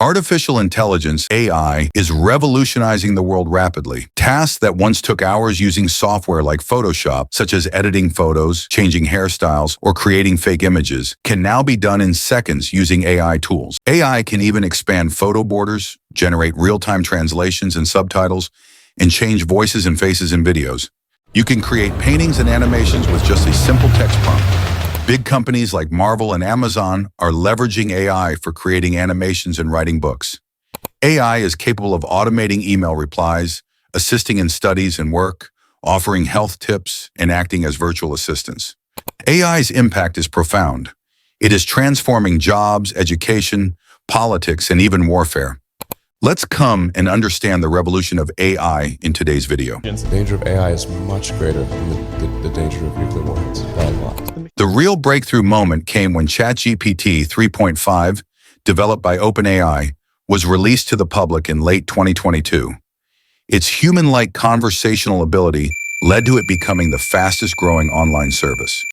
Artificial intelligence, AI, is revolutionizing the world rapidly. Tasks that once took hours using software like Photoshop, such as editing photos, changing hairstyles, or creating fake images, can now be done in seconds using AI tools. AI can even expand photo borders, generate real-time translations and subtitles, and change voices and faces in videos. You can create paintings and animations with just a simple text prompt. Big companies like Marvel and Amazon are leveraging AI for creating animations and writing books. AI is capable of automating email replies, assisting in studies and work, offering health tips, and acting as virtual assistants. AI's impact is profound. It is transforming jobs, education, politics, and even warfare. Let's come and understand the revolution of AI in today's video. The danger of AI is much greater than the danger of nuclear warheads, by a lot. The real breakthrough moment came when ChatGPT 3.5, developed by OpenAI, was released to the public in late 2022. Its human-like conversational ability led to it becoming the fastest-growing online service.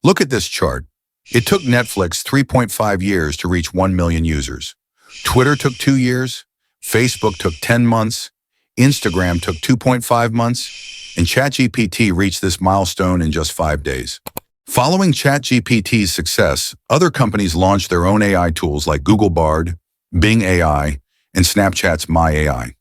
Look at this chart. It took Netflix 3.5 years to reach 1 million users. Twitter took 2 years. Facebook took 10 months, Instagram took 2.5 months, and ChatGPT reached this milestone in just 5 days. Following ChatGPT's success, other companies launched their own AI tools like Google Bard, Bing AI, and Snapchat's My AI.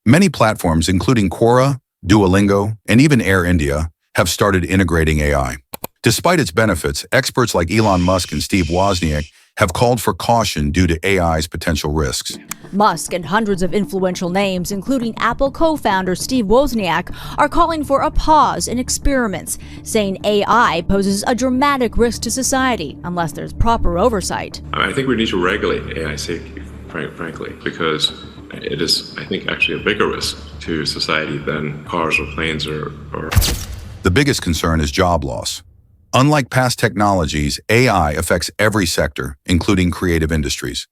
Many platforms, including Quora, Duolingo, and even Air India, have started integrating AI. Despite its benefits, experts like Elon Musk and Steve Wozniak have called for caution due to AI's potential risks. Musk and hundreds of influential names, including Apple co-founder Steve Wozniak, are calling for a pause in experiments, saying AI poses a dramatic risk to society unless there's proper oversight. I think we need to regulate AI safety, frankly, because it is, I think, actually a bigger risk to society than cars or planes or... The biggest concern is job loss. Unlike past technologies, AI affects every sector, including creative industries.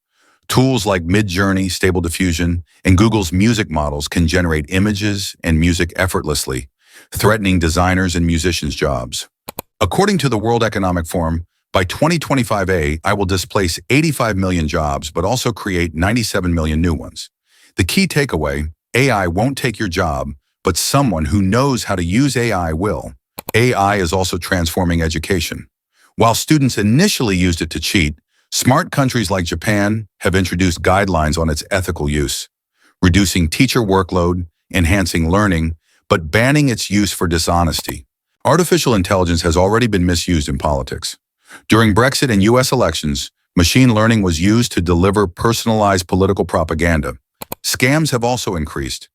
Tools like Midjourney, Stable Diffusion, and Google's music models can generate images and music effortlessly, threatening designers and musicians' jobs. According to the World Economic Forum, by 2025 AI will displace 85 million jobs, but also create 97 million new ones. The key takeaway, AI won't take your job, but someone who knows how to use AI will. AI is also transforming education. While students initially used it to cheat, smart countries like Japan have introduced guidelines on its ethical use, reducing teacher workload, enhancing learning, but banning its use for dishonesty. Artificial intelligence has already been misused in politics. During Brexit and US elections, machine learning was used to deliver personalized political propaganda. Scams have also increased.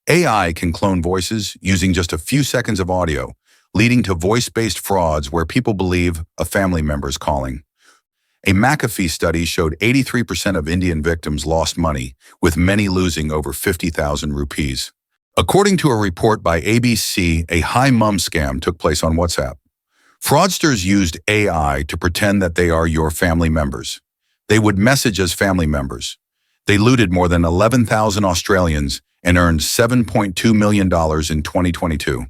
AI can clone voices using just a few seconds of audio, leading to voice-based frauds where people believe a family member is calling. A McAfee study showed 83% of Indian victims lost money, with many losing over 50,000 rupees. According to a report by ABC, a high mum scam took place on WhatsApp. Fraudsters used AI to pretend that they are your family members. They would message as family members. They looted more than 11,000 Australians and earned $7.2 million in 2022.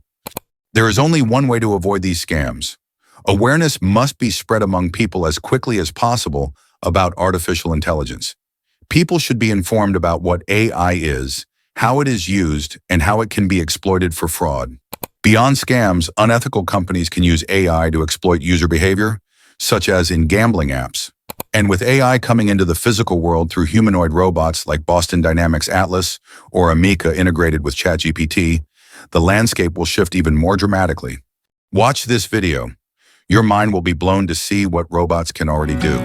There is only one way to avoid these scams. Awareness must be spread among people as quickly as possible about artificial intelligence. People should be informed about what AI is, how it is used, and how it can be exploited for fraud. Beyond scams, unethical companies can use AI to exploit user behavior, such as in gambling apps. And with AI coming into the physical world through humanoid robots like Boston Dynamics Atlas or Ameca integrated with ChatGPT, the landscape will shift even more dramatically. Watch this video. Your mind will be blown to see what robots can already do.